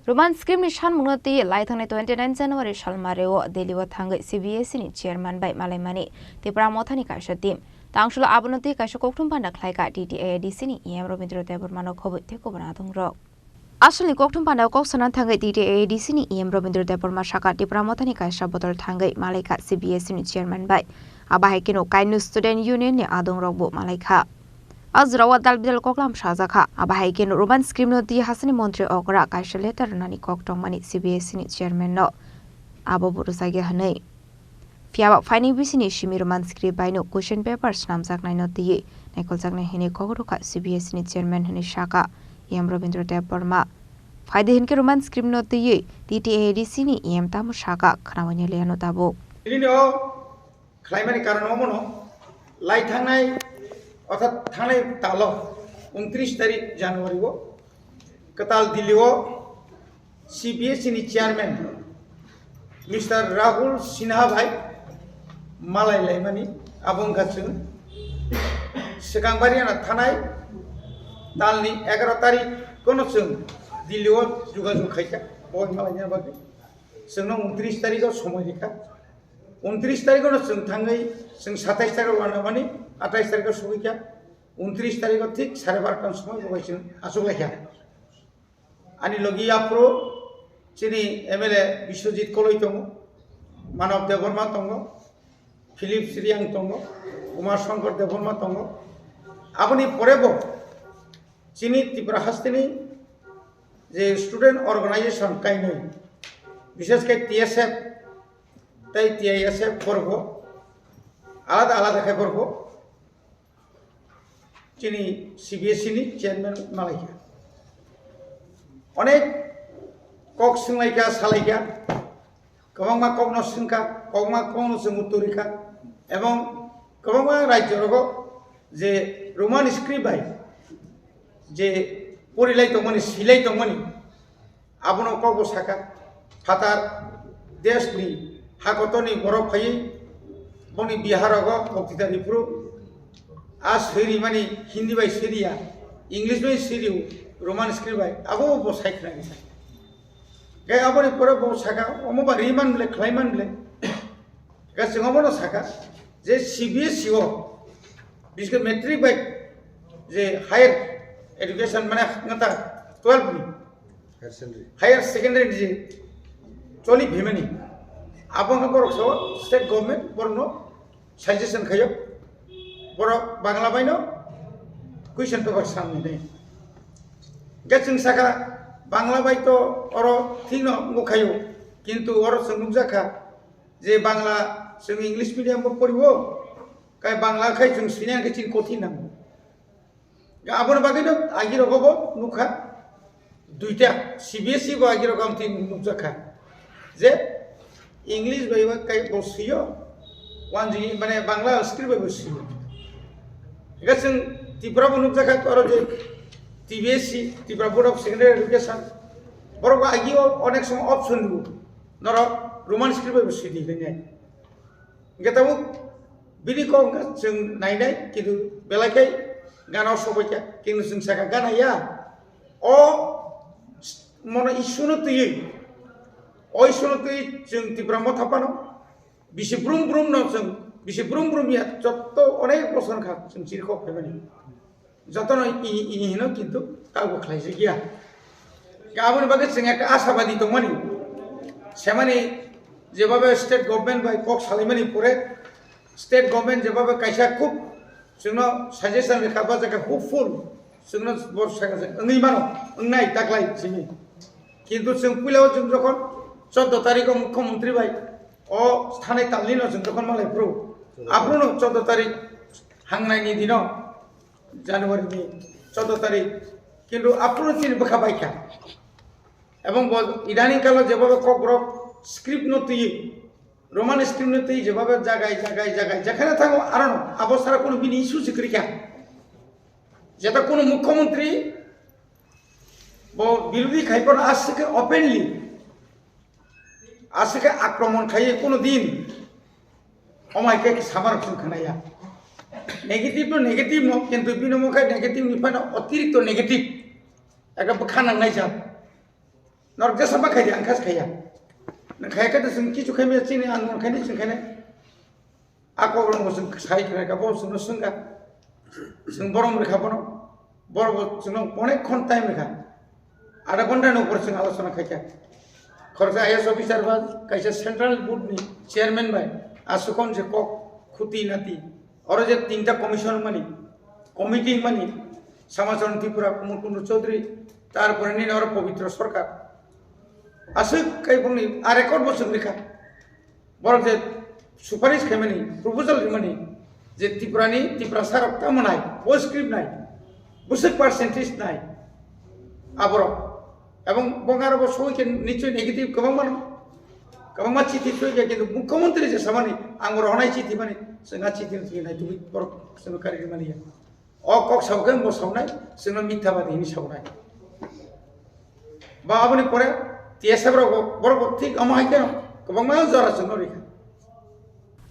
Roman Scrim ni shan munoti lai thang 29 January shalmareo Delhi thang CBSE ni chairman by Malaimani te pramothani ka shatim tangshula abunoti ka shokoktum panda khlai ka DTADC ni em Robindra Debormano khobu te ko bana thongrok Asli koktum panda kok sanan thangai DTADC ni em Robindra Deborma shaka te pramothani ka shabotor thangai Malaika CBSE ni chairman by abahekino kainu student union ni adong rokbo Malaika Azrawa dalbidal koklam shazaka abahaiken Roman Scrim no di hasani montri okra kaisha letter nani koktong mani CBSE ni chairman no abo burusage hanai fiaba finding bisini shimi Roman Scrim by no question papers namjak nai no di naikol jak nai hine kogoruka CBSE ni chairman hani shaka em Robindra Deborma faide hinke Roman Scrim no di DTADC ni em tamu shaka khramani leano tabo climate karon omono lai thangnai অর্থাৎ থানায় তালো 29 তারিখ জানুয়ারি কাতাল দিল্লিও CBSE ni chairman mister Rahul Sinha ভাই মালাই লাইমানি আবং গাছুন সেকাংবারিয়ানা থানায় তালনি 11 তারিখ কোন जों দিল্লিও যোগাযোগ খাইকা বয় মালাইনা বাকি जोंनो 29 তারিখও সময় রেখা 29 তারিখও जों थाङै जों 27 তারিখও लाना माने 28 তারিখে সবাইকা 29 তারিখে ঠিক 12:30টার সময় বসাইছেন আসলেখা আনি লগি আপ্রো চিনি এমএলএ বিশ্বজিৎ কলইতং মানব দেববর্মা তং ফিলিপ শ্রিয়াং তং কুমার শঙ্কর দেববর্মা তং আপনি পরেব চিনি ত্রিপুরা হাস্তিনি যে স্টুডেন্ট অর্গানাইজেশন কাইনি বিশেষ করে টিএসএফ তাই টিআইএসএফ করব আলাদা আলাদা খাই করব চিনি সিবিএসই ni চেয়ারম্যান মালাইকা অনেক কক সিংলাইকা সালাইকা কবংমা কগ্ন সিংকা কগমা কগ্ন সিংউত্তরিকা এবং কবংমা রাজ্যরগ যে রোমান স্ক্রিপ্ট বাই যে পরিলাই তমনি সিলাই তমনি আবনো কব সাকা ফাতার দেশনি হাকতনি বড় ফাই বনি বিহারগ বক্তৃতারিপুর आज सेरी माने हिंदी बाय सेरिया इंग्लिश बाय सेरियो रोमान स्क्रिप्ट बाय आबो बो साइखना गैसा गे आबोनि परे बो साका अमबा रिमान ब्ले क्लाइमान ब्ले गे सिंगमनो साका जे सीबीएसई ओ बिसके मैट्रिक बाय जे हायर एजुकेशन माने ngata 12 नि हायर सेकेंडरी जे चोली भिमेनि आबोंगा बरकसो स्टेट गवर्नमेंट बरनो साजेशन खायो বড় বাংলা বাইনো কুইশন পেপার সামনে নেই গেছিং সাকা বাংলা বাই তো অর থিনো মুখায়ো কিন্তু অর সঙ্গুক জাখা যে বাংলা जों इंग्लिश मीडियम পড়িব কাই বাংলা খাই जों সিনিয়ান কে চিন কঠিন নাম আবর বাগিনো আগি রগব নুখা দুইটা সিবিএসই গো আগি রকম তিন নুক জাখা যে इंग्लिश বাইবা কাই বসিও ওয়ান জি মানে বাংলা স্ক্রিপ্ট বাই বসিও जों त्रिपुरा बुनुक जाखा और जे TBSE Tripura board of secondary education बरक आगियो अनेक समय ऑप्शन दु नर रोमान स्क्रिप्ट बसिदि लेने गेताबु बिनि को जों नायनाय किन्तु बेलाखाय गानाव सबायका किन्तु जों साका गानाया अ मन इशुनो तुयै अ इशुनो तुयै जों त्रिपुरा मथापानो बिसि ब्रुम ब्रुम न जों बिसि ब्रुम ब्रुमिया যত অনেক বছর খা जों চিরখ ফেমানি যতন ইহিনো কিন্তু কাগো খাইছে গিয়া গাবন বাগে जों একটা আশাবাদী দমানি সেমানি যেভাবে স্টেট গভর্নমেন্ট বাই কক সালিমানি পরে স্টেট গভর্নমেন্ট যেভাবে কাইসা খুব जोंनो সাজেশন রেখাবা জায়গা খুব ফুল जोंनो বর্ষাকা ওই মানো নাই তাকলাই চিনি কিন্তু जों পুইলাও जों যখন 14 তারিখে মুখ্যমন্ত্রী ভাই ও স্থানে তালিনো जों যখন মালাই প্রো आपनो 14 तारिख हांनायनि दिनो জানুয়ারি 14 तारिख কিন্তু आपनो চিন বখা বাইকা এবং ইদানিং কাল যেভাবে কগ্রক স্ক্রিপ্ট নতি রোমান স্ক্রিপ্ট নতি যেভাবে জায়গায় যেখানে থাকো আর অবস্থার কোনো বিনি ইস্যু জিক্রিকা যেটা কোনো মুখ্যমন্ত্রী বিরোধী খাইপন আজকে ওপেনলি আজকে আক্রমণ খাইয়ে কোনো দিন অমাইকে সামার খানায়া নেগেটিভ তো নেগেটিভ ন কিন্তু বিনমুখায় নেগেটিভ নিফানো অতিরিক্ত নেগেটিভ একটা খানাंनाय जा नरक जैसा खाई आंखास खाया न खाया तो जों किछु खाई चिनि आं मोनखायनो जों खायनो आको रंगो जों साइ खाया बो जों सुंगा जों बरम रेखा बनो बरबो जों अनेक घन टाइम रेखा आधा घंटा नि ऊपर जों आलोचना खाया खरजा आईएएस ऑफिसर बा कैसे सेंट्रल बोर्ड नि चेयरमैन बाय आसुकन जे कक खुती नाती और जे तीनटा कमिशन मानी कमिटी मानी समाजन त्रिपुरा कुमार कुंड चौधरी तारपरे नि और पवित्र सरकार आसु कई बुंनि आ रेकर्ड बसुं रेखा बर जे सुपारिश खायमानि प्रपोजल रिमानि जे त्रिपुरा सारक तामनाय वो स्क्रिप्ट नाय बुसुक पार्सेंटेज नाय आबर এবং বঙ্গারব সবাইকে নিশ্চয় নেগেটিভ কবাং চিঠি ফেলে কিন্তু মুখ্যমন্ত্রী যে সামানি আঙ্গুর হনাই চিঠি মানে जोंहा চিঠি ফেলে তুমি जों কারিগর মানি অ কক সাউকেন বো সাউনাই जोंना মিথ্যাবাদীনি সাউনাই বা আপনি পরে টিএসএফ বড় ঠিক আমায় কেন কবাং মা জরা जों রেখা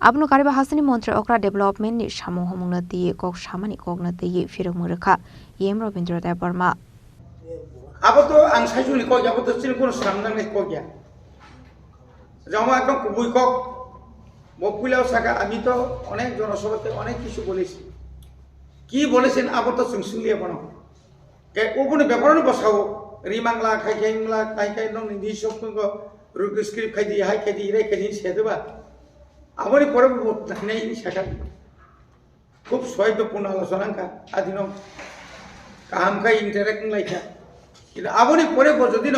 Abnu kariba hasani montre okra development ni samu homungna tiye kok samani kokna tiye firung mureka yem Robindra Dai Burma अब तो आं साइजुनि को अब तो चिन कोनो सामनानै को गया जमा एकदम कुबुई को बकुलाव साका আমি তো অনেক জনসভাতে অনেক কিছু বলেছি কি বলেছেন আবার তো সুংসুলিয়া বানো কে ওপনে ব্যাপারন বসাও রিমাংলা খাইখাইমলা খাইখাই নং নি সবঙ্গ রুক স্ক্রিপ্ট খাইদি হাই খাইদি রে খাইদি সেদবা আবারই পরে নাই সাকা খুব সহায়তাপূর্ণ আলোচনাঙ্কা আদিন কাহামখাই ইন্টারেক্টিং লাইকা কিন্তু আপনি পরে যদি ন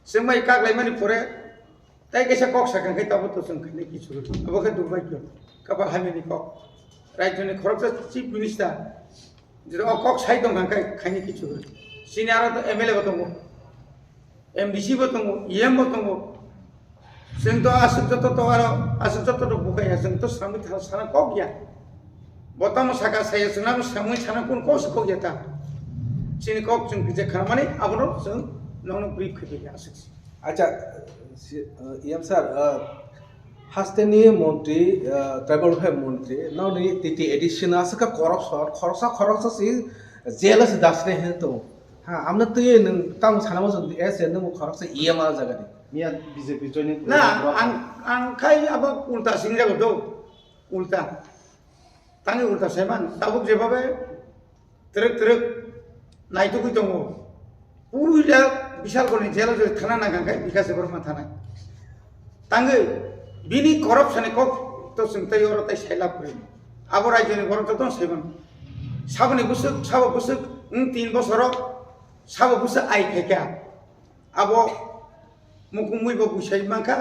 जों माइ कागलायमानि परे ताइ कैसे कक साखांखाय ताबो तो जों खायनो किछु अबखै दुर्भाग्य काबा हामिनि कक राज्यनि खरगसा चिफ मिनिस्टार जेरै कक साइ दं खांखाय खायनो किछु सिनि आरो तो एमएलए बो दङ एमडीसी बो दङ ईएम बो दङ जों तो आसुक जत तो बुखाया जों तो सामि साना कक गया बतम साका साया जोंना सामि साना कोन कस कक गया ता सिनि कक जों जे खामानि आबनो जों नंनो ब्रिफ खैया आसुक अच्छा इएम सर हास्टेनि मंत्री ट्राइबल वेलफेयर मंत्री नाउनि टीटी एडिशन आसका खरसा सि जेलस दासने है तो हां आमना तो ये ताम सानामो जों एस एन खरसा ईएम आ जागानि मिया बीजेपी जॉइनिंग ना आं खाय अब उल्टा सिंजागो दो उल्टा तांगे उल्टा सेमान ताबुक जेबाबे तरक नायतुगु दङ पुरा विशाल गनि जेल जो थाना नागांखाय बिकास बर्मा थाना तांगे बिनि करप्शन को तो जोंथाय और ताय साइला फरे आबो राज्यनि करप्शन तो सेबन साबनि बुसुक 3 बছर साबो बुसुक आइ खायका आबो मुकुमैबो बुसाय माखा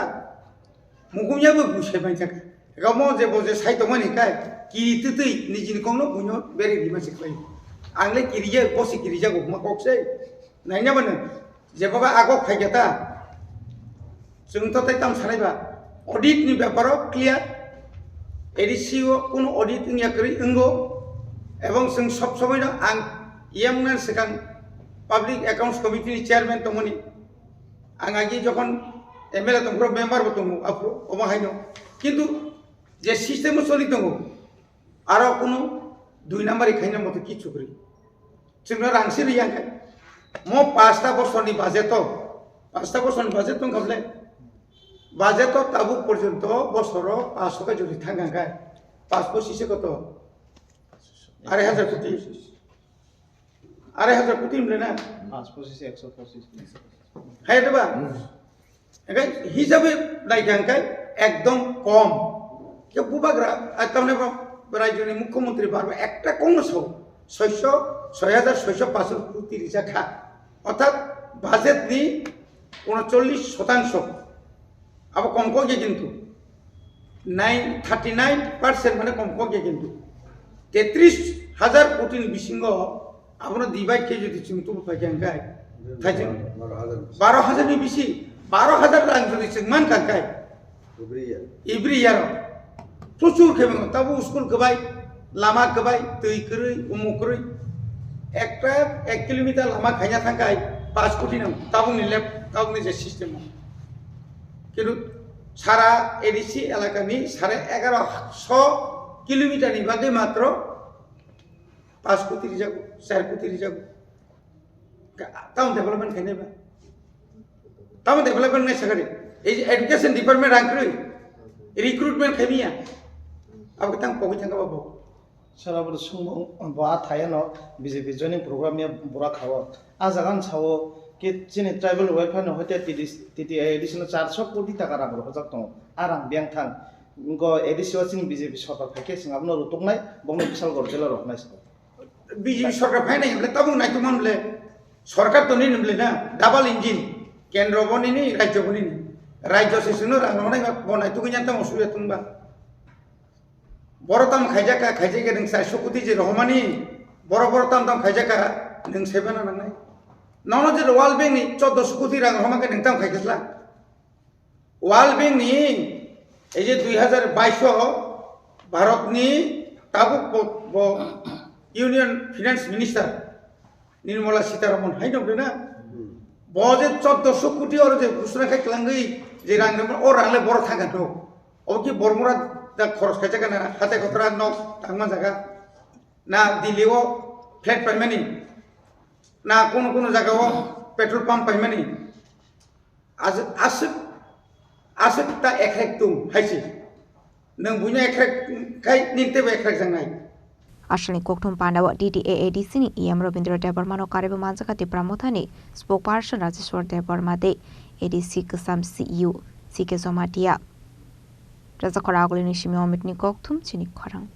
मुकुमयाबो बुसाय मानजाका गामो जेबो जे साइतमानि काय किरितै निजिनि कोंनो बुनो बेरे दिमासि खाय आंले किरिजे बसि किरिजा गमा कक्सै नायना बनो जेबाबा आगो फायगेता जों तो ताम सानायबा ऑडिट नि ब्यापाराव क्लियर एडिसिओ कोन ऑडिट नि याकरि इंगो एवं जों सब समयनो आं इएमना सिगां पाब्लिक अकाउंट्स कमिटि नि चेयरमैन तमनि आं आगि जखन एमएलए तंग्रो मेंबर बतमु आपु अमाहायनो किन्तु जे सिस्टेम चलि दङ आरो कोन 2 नाम्बार खायनो मते किछु करि जोंनो रांसि रियांखाय मो 5 বছরनि बाजेट दं गाबले बाजेट ताबुक पर्यन्त बছर 500 का जुदि थांगांखाय 525 कत 2500 कोटी मोनना 525 125 हायदबा एखाय हिसाबै नायगांखाय एकदम कम के बुबाग्रा तामने राज्यनि मुख्यमंत्री बारबा একটা কোন সব 6665 কোটি টাকা অর্থাৎ বাজেট নি 39% अब कम को गए किंतु 39% माने कम को गए किंतु 33,000 कोटी बिसिंग आपनो डिवाइड के जदि चिंतु फायगांगाय थाजि 12,000 नि बिसि 12,000 रां जदि सिगमान कांगाय एवरी ईयर प्रचुर खेबो ताबो स्कुल गबाय लामा गबाय दै करै उमुकरै 1 किलोमीटर लामा खायना थांगाय 5 कोटी नां ताबुनि लेब ताबुनि जे सिस्टेम किन्तु सारा एडिसी एलाकानि 1150 किलोमीटर नि बादै मात्र 5 कोटी रिजागो 4 कोटी रिजागो टाउन डेभलपमेन्ट खायनायबा tama development ngai sagari ei education department rangkri recruitment khamiya ab tang pogi thanga babo সারাবর সুং বা থায়ানো বিজেপি জয়নিং প্রোগ্রাম নিয়ে বড়া খাওয়া আজাগান ছাও কে চিনি ট্রাইবেল ওয়েলফেয়ার হইতে টিটি এডিশনাল 400 কোটি টাকা রাখো হজাক দङ আরাম ব্যাংক থাং গো এডিশনাল চিনি বিজেপি সরকার থেকে সিং আপনো রুতংনাই বংনি বিশাল গরজেলা রখনাই বিজেপি সরকার ফাইনাই হলে তাবু নাই তুমান বলে সরকার তো নিন বলে না ডাবল ইঞ্জিন কেন্দ্র বনিনি রাজ্য বনিনি রাজ্য সেসুনো রাঙনাই বনাই তুই জানতাম অসুবিধা তুমবা বড় তাম খাইজাকা খাইজাকা নং 400 কোটি যে রহমানি বড় বড় তাম খাইজাকা নং সেবানা নাংনাই নন যে ওয়াল ব্যাংক নি 1400 কোটি রাং রহমাকে নং তাম খাইগেসলা ওয়াল ব্যাংক নি এই যে 2022 ভারতনি তাবুক union finance minister Nirmala Sitharaman হাই নবলে না বজে 1400 কোটি আর যে ঘোষণা খাইলাঙ্গই যে রাং ও রাংলে বড় থাকা তো ও কি বর্মরা दा खरस खायजागा ना हाते खतरा न थांमा जागा ना दिल्लीओ फ्लेट पाइमानि ना कोनो जागाओ पेट्रोल पाम्प पाइमानि आसो ता एकरेक तुम हाइसि नों बुइना एकरेक खाय नितेबो एकरेक जांनाय Ashalni Kokthum Pandawa DTAADC ni EM Robindra Debarmano Karibu Manjaka Tipramothani spokesperson Rajeshwar Debarmade ADC Ksam CEO CK Zomatia Raza Koragulini Shimi Omitni Kokthum Chini Korang